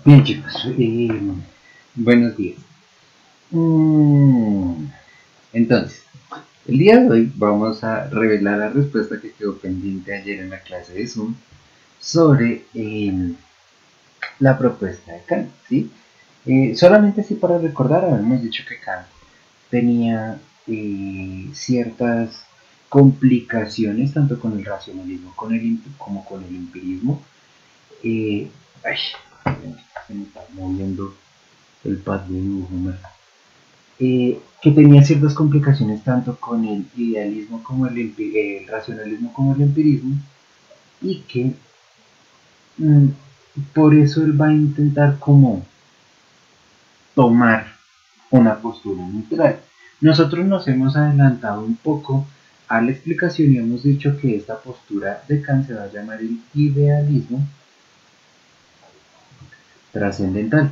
Bien chicos, buenos días. Entonces, el día de hoy vamos a revelar la respuesta que quedó pendiente ayer en la clase de Zoom sobre la propuesta de Kant, ¿sí? Solamente así para recordar, habíamos dicho que Kant tenía ciertas complicaciones tanto con el racionalismo como con el empirismo. Ay, se me está moviendo el pad de dibujo, que tenía ciertas complicaciones tanto con el idealismo como el racionalismo como el empirismo, y que mm, por eso él va a intentar como tomar una postura neutral. Nosotros nos hemos adelantado un poco a la explicación y hemos dicho que esta postura de Kant se va a llamar el idealismo trascendental.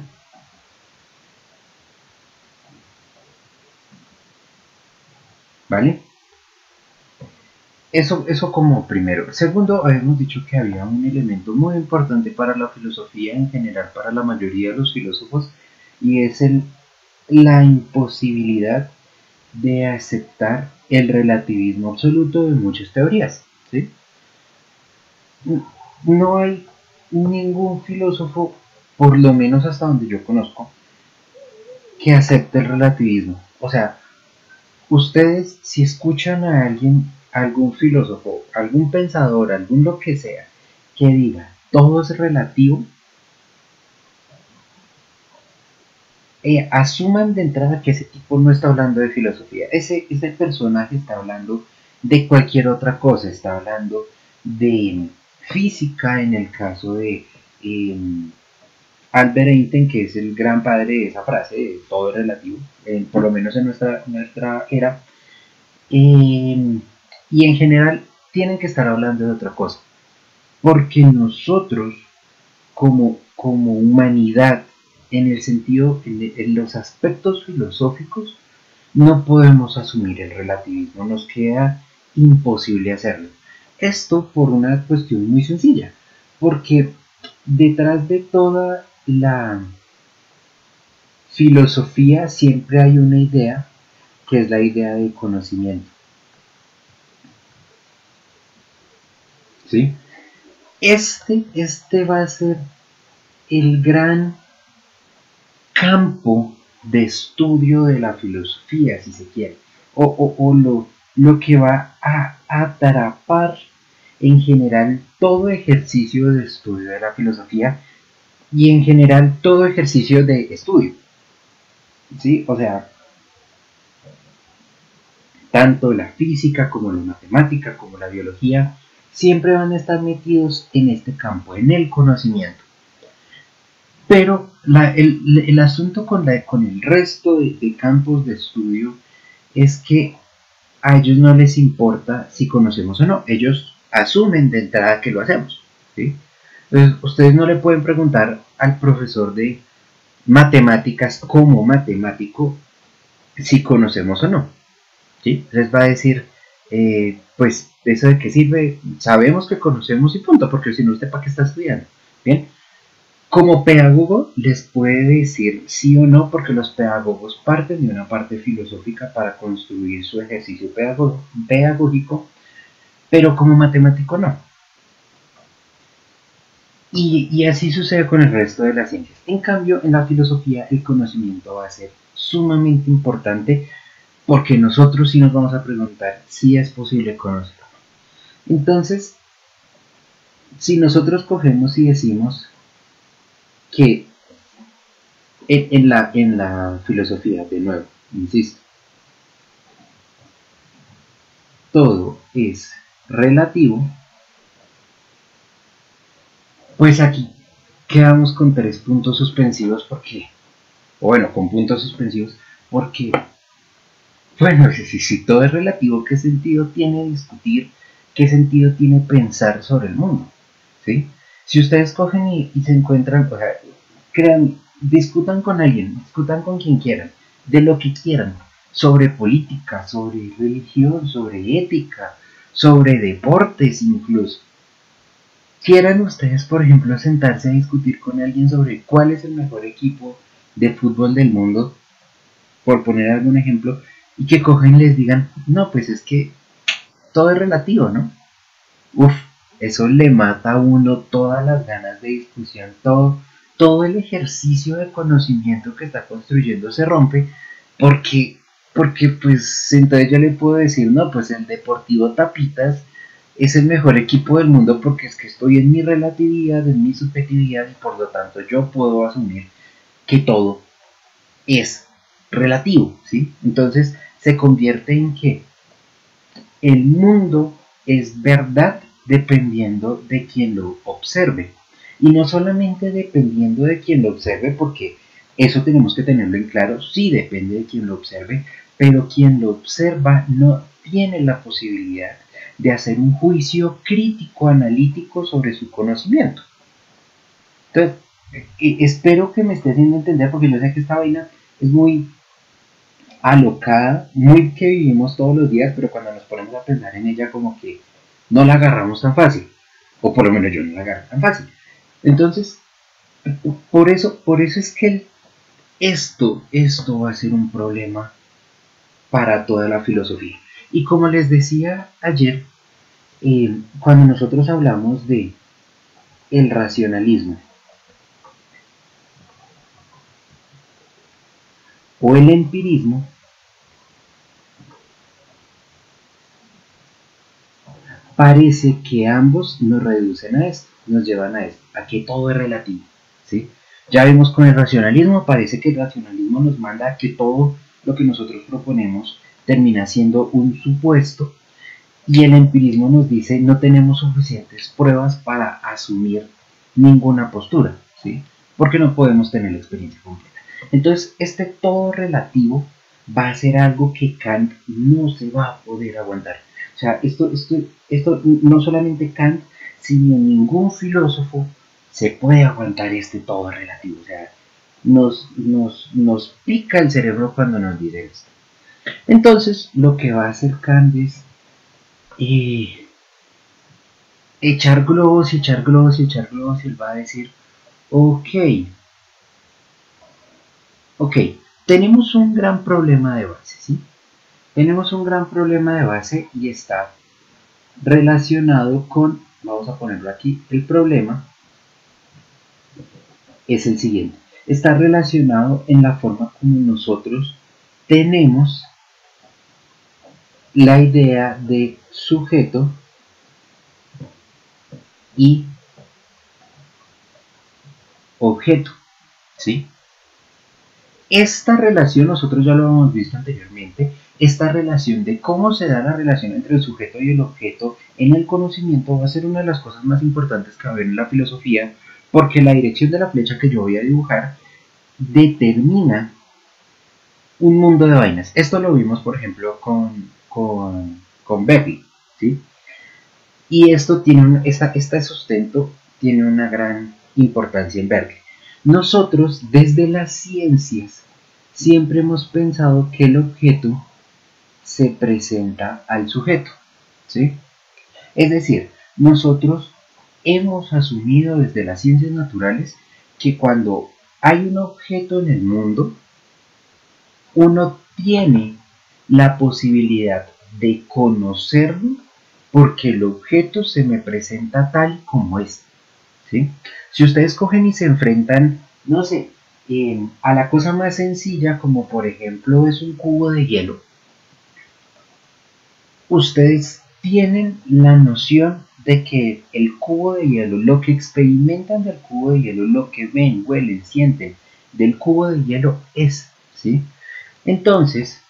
¿Vale? Eso como primero. Segundo, habíamos dicho que había un elemento muy importante para la filosofía en general, para la mayoría de los filósofos, y es la imposibilidad de aceptar el relativismo absoluto de muchas teorías. ¿Sí? No hay ningún filósofo, por lo menos hasta donde yo conozco, que acepte el relativismo. O sea, ustedes, si escuchan a alguien, algún filósofo, algún pensador, algún lo que sea, que diga todo es relativo, asuman de entrada que ese tipo no está hablando de filosofía. Ese personaje está hablando de cualquier otra cosa, está hablando de física en el caso de eh, Albert Einstein, que es el gran padre de esa frase, de todo es relativo, por lo menos en nuestra era. Y en general tienen que estar hablando de otra cosa, porque nosotros como humanidad, en el sentido, en los aspectos filosóficos, no podemos asumir el relativismo, nos queda imposible hacerlo. Esto por una cuestión muy sencilla, porque detrás de toda la filosofía siempre hay una idea, que es la idea de conocimiento. ¿Sí? Este va a ser el gran campo de estudio de la filosofía, si se quiere, o lo que va a atrapar en general todo ejercicio de estudio de la filosofía y en general todo ejercicio de estudio. ¿Sí? O sea, tanto la física como la matemática como la biología siempre van a estar metidos en este campo, en el conocimiento. Pero el asunto con el resto de campos de estudio es que a ellos no les importa si conocemos o no. Ellos asumen de entrada que lo hacemos. ¿Sí? Entonces, ustedes no le pueden preguntar al profesor de matemáticas como matemático si conocemos o no. ¿Sí? Les va a decir, pues, ¿eso de qué sirve? Sabemos que conocemos y punto, porque si no, ¿usted para qué está estudiando? Bien. Como pedagogo les puede decir sí o no, porque los pedagogos parten de una parte filosófica para construir su ejercicio pedagógico, pero como matemático no. Y así sucede con el resto de las ciencias. En cambio, en la filosofía el conocimiento va a ser sumamente importante, porque nosotros sí nos vamos a preguntar si es posible conocerlo. Entonces, si nosotros cogemos y decimos que en la filosofía, de nuevo, insisto, todo es relativo, pues aquí quedamos con 3 puntos suspensivos porque, o bueno, con puntos suspensivos, porque, bueno, si todo es relativo, ¿qué sentido tiene discutir? ¿Qué sentido tiene pensar sobre el mundo? ¿Sí? Si ustedes cogen y se encuentran, o sea, crean, discutan con alguien, discutan con quien quieran, de lo que quieran, sobre política, sobre religión, sobre ética, sobre deportes incluso. quieran ustedes, por ejemplo, sentarse a discutir con alguien sobre cuál es el mejor equipo de fútbol del mundo, por poner algún ejemplo, y que cogen y les digan, no, pues es que todo es relativo, ¿no? Uf, eso le mata a uno todas las ganas de discusión, todo el ejercicio de conocimiento que está construyendo se rompe porque, porque pues entonces yo le puedo decir, no, pues el Deportivo Tapitas es el mejor equipo del mundo porque es que estoy en mi relatividad, en mi subjetividad y por lo tanto yo puedo asumir que todo es relativo, ¿sí? Entonces se convierte en que el mundo es verdad dependiendo de quien lo observe. Y no solamente dependiendo de quien lo observe, porque eso tenemos que tenerlo en claro, sí depende de quien lo observe, pero quien lo observa no tiene la posibilidad de hacer un juicio crítico, analítico sobre su conocimiento. Entonces, espero que me esté haciendo entender, porque yo sé que esta vaina es muy alocada, muy que vivimos todos los días, pero cuando nos ponemos a pensar en ella como que no la agarramos tan fácil, o por lo menos yo no la agarro tan fácil. Entonces, por eso es que esto va a ser un problema para toda la filosofía. Y como les decía ayer, cuando nosotros hablamos de el racionalismo o el empirismo, parece que ambos nos reducen a esto, nos llevan a esto, a que todo es relativo, ¿sí? Ya vimos con el racionalismo, parece que el racionalismo nos manda a que todo lo que nosotros proponemos termina siendo un supuesto y el empirismo nos dice no tenemos suficientes pruebas para asumir ninguna postura, ¿sí? Porque no podemos tener la experiencia completa. Entonces, este todo relativo va a ser algo que Kant no se va a poder aguantar. O sea, esto no solamente Kant, sino ningún filósofo se puede aguantar este todo relativo. O sea, nos pica el cerebro cuando nos dice esto. Entonces, lo que va a hacer Kant es echar globos y echar globos y echar globos y él va a decir, ok, ok, tenemos un gran problema de base, ¿sí? Tenemos un gran problema de base y está relacionado con, vamos a ponerlo aquí, el problema es el siguiente. Está relacionado en la forma como nosotros tenemos la idea de sujeto y objeto, ¿sí? Esta relación, nosotros ya lo hemos visto anteriormente, esta relación de cómo se da la relación entre el sujeto y el objeto en el conocimiento va a ser una de las cosas más importantes que va a haber en la filosofía, porque la dirección de la flecha que yo voy a dibujar determina un mundo de vainas. Esto lo vimos, por ejemplo, con Berkeley, ¿sí? Y esto tiene este sustento tiene una gran importancia en Berkeley. Nosotros, desde las ciencias, siempre hemos pensado que el objeto se presenta al sujeto, ¿sí? Es decir, nosotros hemos asumido desde las ciencias naturales que cuando hay un objeto en el mundo, uno tiene la posibilidad de conocerlo porque el objeto se me presenta tal como es, ¿sí? Si ustedes cogen y se enfrentan, no sé, a la cosa más sencilla como por ejemplo es un cubo de hielo, ustedes tienen la noción de que el cubo de hielo, lo que experimentan del cubo de hielo, lo que ven, huelen, sienten del cubo de hielo es, ¿sí? Entonces,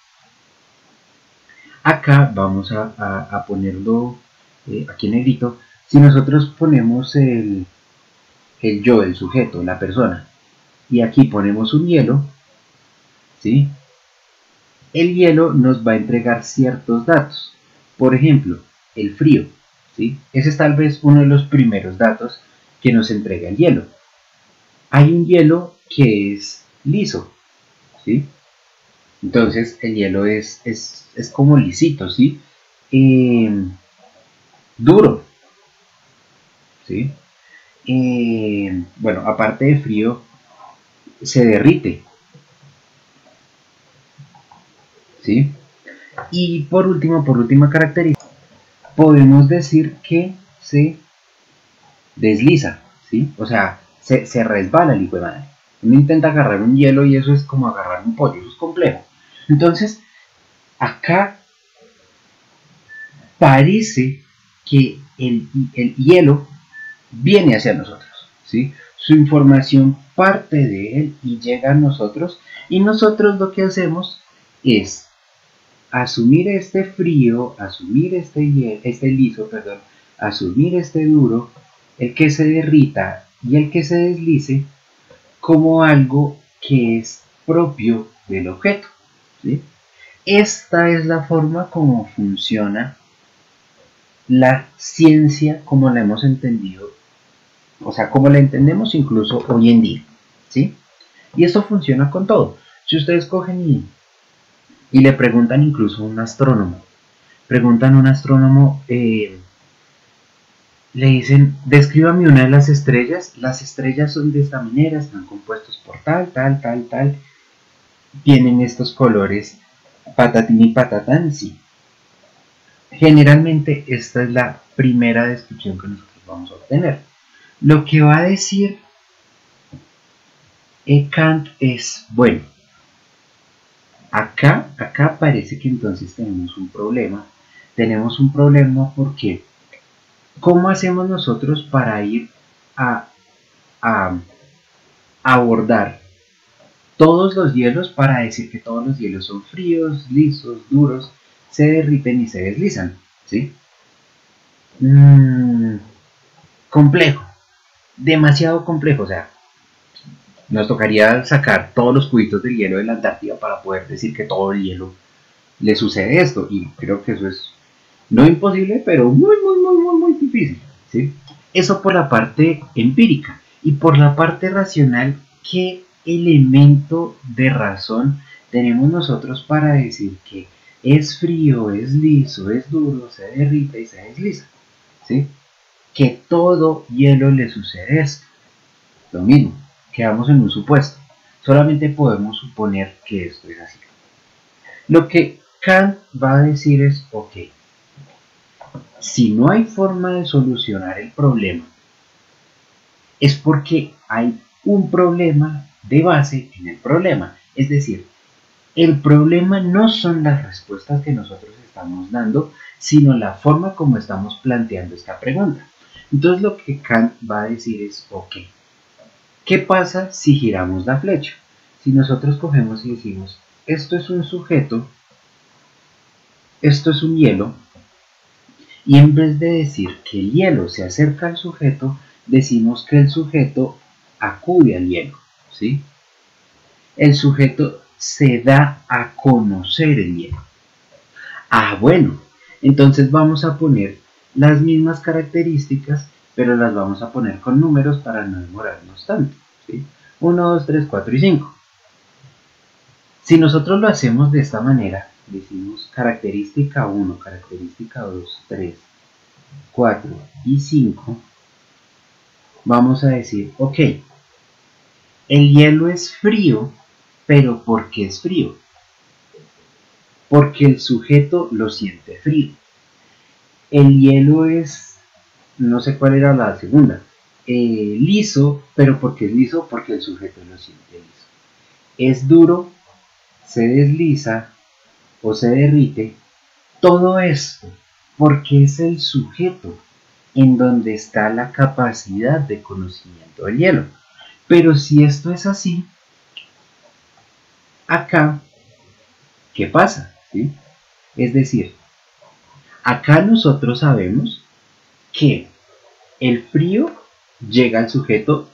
acá vamos a ponerlo aquí en negrito. Si nosotros ponemos el yo, el sujeto, la persona, y aquí ponemos un hielo, ¿sí? El hielo nos va a entregar ciertos datos. Por ejemplo, el frío, ¿sí? Ese es tal vez uno de los primeros datos que nos entrega el hielo. Hay un hielo que es liso, ¿sí? Entonces el hielo es como lisito, ¿sí? Eh, duro, ¿sí? bueno, aparte de frío, se derrite, ¿sí? Y por último, por última característica, podemos decir que se desliza, ¿sí? O sea, se resbala el hijo de madre. Uno intenta agarrar un hielo y eso es como agarrar un pollo, eso es complejo. Entonces, acá parece que el hielo viene hacia nosotros, ¿sí? Su información parte de él y llega a nosotros, y nosotros lo que hacemos es asumir este frío, asumir este liso, perdón, asumir este duro, el que se derrita y el que se deslice como algo que es propio del objeto, ¿sí? Esta es la forma como funciona la ciencia como la hemos entendido, o sea, como la entendemos incluso hoy en día, ¿sí? Y eso funciona con todo. Si ustedes cogen y le preguntan incluso a un astrónomo, preguntan a un astrónomo, le dicen, descríbame una de las estrellas son de esta manera, están compuestos por tal, tal, tal, tal, tienen estos colores, patatín y patatán, sí. Generalmente esta es la primera descripción que nosotros vamos a obtener. Lo que va a decir Kant es, bueno, acá parece que entonces tenemos un problema. Tenemos un problema porque, ¿cómo hacemos nosotros para ir a abordar todos los hielos para decir que todos los hielos son fríos, lisos, duros, se derriten y se deslizan? ¿Sí? Complejo, demasiado complejo. O sea, nos tocaría sacar todos los cubitos del hielo de la Antártida para poder decir que todo el hielo le sucede esto. Y creo que eso es no imposible, pero muy, muy, muy, muy, muy difícil. ¿Sí? Eso por la parte empírica. Y por la parte racional, ¿qué elemento de razón tenemos nosotros para decir que es frío, es liso, es duro, se derrite y se desliza? ¿Sí? Que todo hielo le sucede esto. Lo mismo, quedamos en un supuesto. Solamente podemos suponer que esto es así. Lo que Kant va a decir es, ok, si no hay forma de solucionar el problema, es porque hay un problema de base en el problema. Es decir, el problema no son las respuestas que nosotros estamos dando, sino la forma como estamos planteando esta pregunta. Entonces lo que Kant va a decir es, ok, ¿qué pasa si giramos la flecha? Si nosotros cogemos y decimos, esto es un sujeto, esto es un hielo, y en vez de decir que el hielo se acerca al sujeto, decimos que el sujeto acude al hielo, ¿sí? El sujeto se da a conocer el hielo. Ah, bueno, entonces vamos a poner las mismas características, pero las vamos a poner con números para no demorarnos tanto, ¿sí? 1, 2, 3, 4 y 5. Si nosotros lo hacemos de esta manera, decimos característica 1, característica 2, 3, 4 y 5, vamos a decir, ok, el hielo es frío, pero ¿por qué es frío? Porque el sujeto lo siente frío. El hielo es, no sé cuál era la segunda, liso, pero ¿por qué es liso? Porque el sujeto lo siente liso. Es duro, se desliza o se derrite. Todo esto porque es el sujeto en donde está la capacidad de conocimiento del hielo. Pero si esto es así, acá, ¿qué pasa? ¿Sí? Es decir, acá nosotros sabemos que el frío llega al sujeto,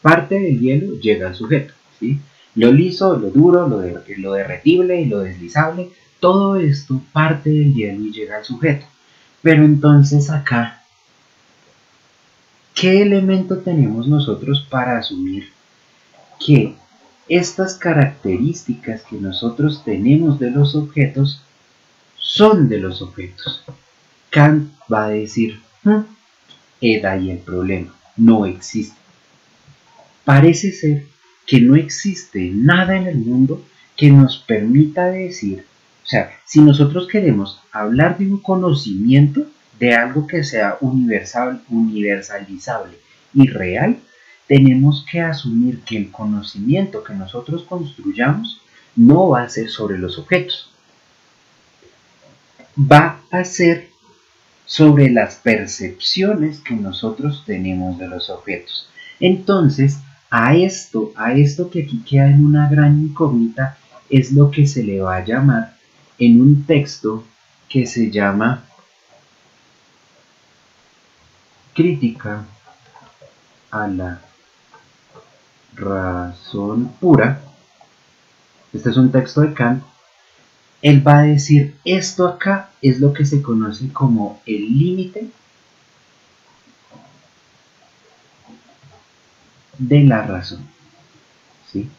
parte del hielo llega al sujeto, ¿sí? Lo liso, lo duro, lo derretible y lo deslizable, todo esto parte del hielo y llega al sujeto. Pero entonces acá, ¿qué elemento tenemos nosotros para asumir que estas características que nosotros tenemos de los objetos son de los objetos? Kant va a decir, he de ahí el problema. no existe. Parece ser que no existe nada en el mundo que nos permita decir, o sea, si nosotros queremos hablar de un conocimiento, de algo que sea universalizable y real, tenemos que asumir que el conocimiento que nosotros construyamos no va a ser sobre los objetos, va a ser sobre las percepciones que nosotros tenemos de los objetos. Entonces, a esto que aquí queda en una gran incógnita, es lo que se le va a llamar en un texto que se llama Crítica a la razón pura. Este es un texto de Kant. Él va a decir, esto acá es lo que se conoce como el límite de la razón, ¿sí?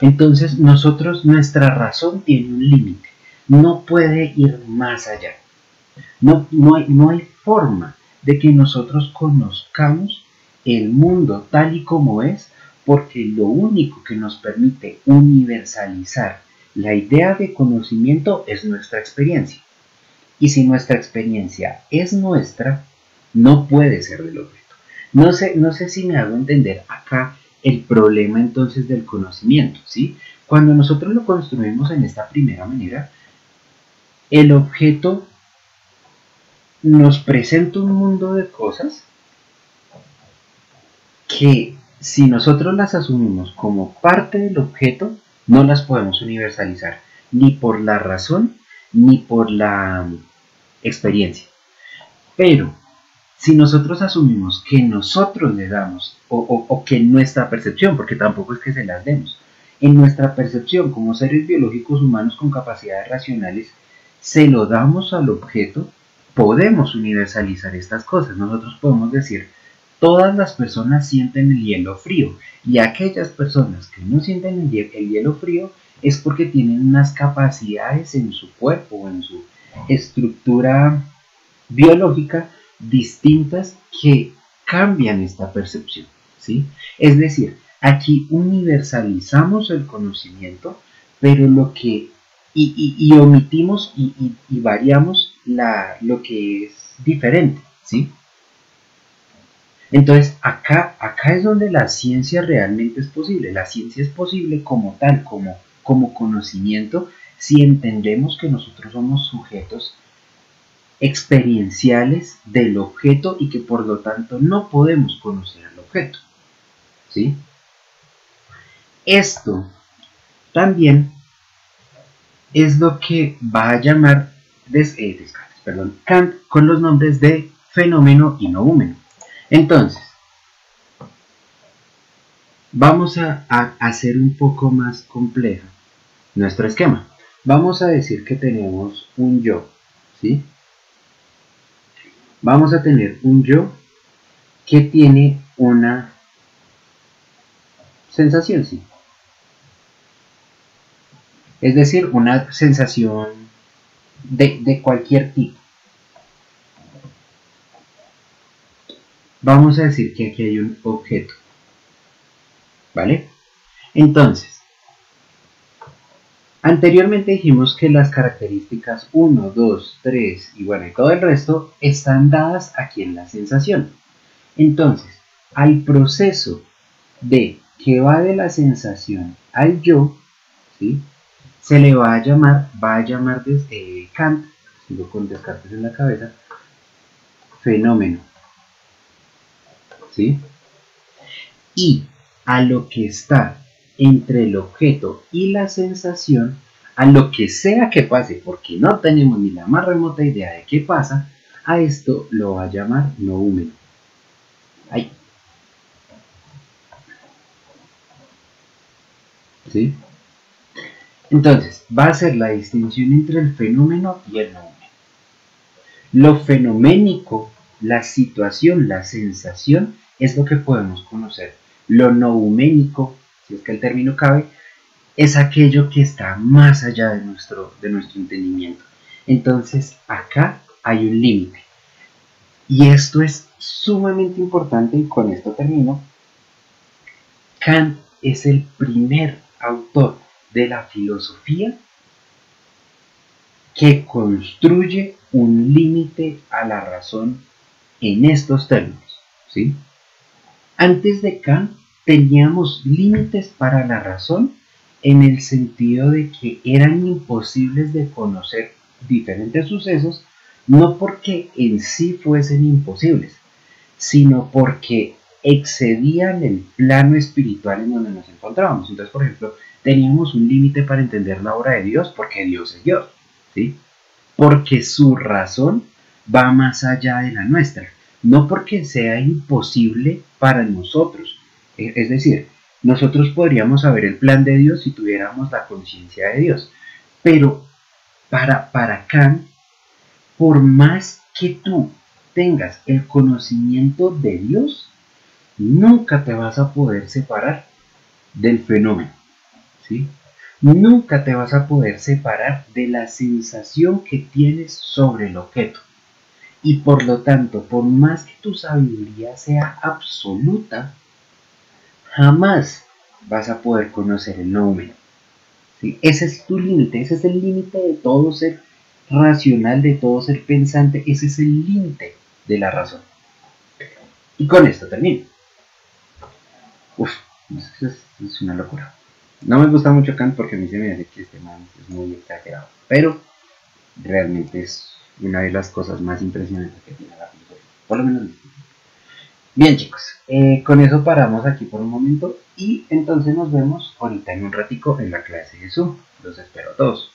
Entonces nuestra razón tiene un límite, no puede ir más allá. No hay forma de que nosotros conozcamos el mundo tal y como es, porque lo único que nos permite universalizar la idea de conocimiento es nuestra experiencia. Y si nuestra experiencia es nuestra, no puede ser del objeto. No sé si me hago entender acá el problema entonces del conocimiento, ¿sí? Cuando nosotros lo construimos en esta primera manera, el objeto nos presenta un mundo de cosas que si nosotros las asumimos como parte del objeto, no las podemos universalizar, ni por la razón, ni por la experiencia. Pero si nosotros asumimos que nosotros le damos, o que nuestra percepción, porque tampoco es que se las demos, en nuestra percepción como seres biológicos humanos con capacidades racionales, se lo damos al objeto, podemos universalizar estas cosas. Nosotros podemos decir, todas las personas sienten el hielo frío, y aquellas personas que no sienten el hielo frío es porque tienen unas capacidades en su cuerpo o en su estructura biológica distintas que cambian esta percepción, ¿sí? Es decir, aquí universalizamos el conocimiento, pero y omitimos y variamos lo que es diferente, ¿sí? Entonces, acá es donde la ciencia realmente es posible. La ciencia es posible como tal, como conocimiento, si entendemos que nosotros somos sujetos experienciales del objeto y que por lo tanto no podemos conocer al objeto, ¿sí? Esto también es lo que va a llamar Kant con los nombres de fenómeno y noúmeno. Entonces, vamos a hacer un poco más compleja nuestro esquema. Vamos a decir que tenemos un yo, ¿sí? Vamos a tener un yo que tiene una sensación, sí. Es decir, una sensación de cualquier tipo. Vamos a decir que aquí hay un objeto, ¿vale? Entonces, anteriormente dijimos que las características 1, 2, 3 y bueno, y todo el resto están dadas aquí en la sensación. Entonces, al proceso de que va de la sensación al yo, ¿sí? Se le va a llamar desde Kant, sigo con Descartes en la cabeza, fenómeno, ¿sí? Y a lo que está entre el objeto y la sensación, a lo que sea que pase, porque no tenemos ni la más remota idea de qué pasa, a esto lo va a llamar noúmeno. Ahí. ¿Sí? Entonces, va a ser la distinción entre el fenómeno y el noúmeno. Lo fenoménico, la situación, la sensación, es lo que podemos conocer. Lo nouménico, si es que el término cabe, es aquello que está más allá de nuestro entendimiento. Entonces, acá hay un límite. Y esto es sumamente importante y con esto termino. Kant es el primer autor de la filosofía que construye un límite a la razón en estos términos, ¿sí? Antes de Kant teníamos límites para la razón en el sentido de que eran imposibles de conocer diferentes sucesos, no porque en sí fuesen imposibles, sino porque excedían el plano espiritual en donde nos encontrábamos. Entonces, por ejemplo, teníamos un límite para entender la obra de Dios porque Dios es Dios, ¿sí? Porque su razón va más allá de la nuestra, no porque sea imposible para nosotros. Es decir, nosotros podríamos saber el plan de Dios si tuviéramos la conciencia de Dios, pero para Kant, por más que tú tengas el conocimiento de Dios, nunca te vas a poder separar del fenómeno, ¿sí? Nunca te vas a poder separar de la sensación que tienes sobre el objeto. Y por lo tanto, por más que tu sabiduría sea absoluta, jamás vas a poder conocer el fenómeno, ¿sí? Ese es tu límite, ese es el límite de todo ser racional, de todo ser pensante, ese es el límite de la razón. Y con esto termino. Uf, es una locura. No me gusta mucho Kant porque a mí se me hace que este man es muy exagerado, pero realmente es una de las cosas más impresionantes que tiene la filosofía, por lo menos. Bien chicos, con eso paramos aquí por un momento y entonces nos vemos ahorita en un ratico en la clase de Zoom. Los espero a todos.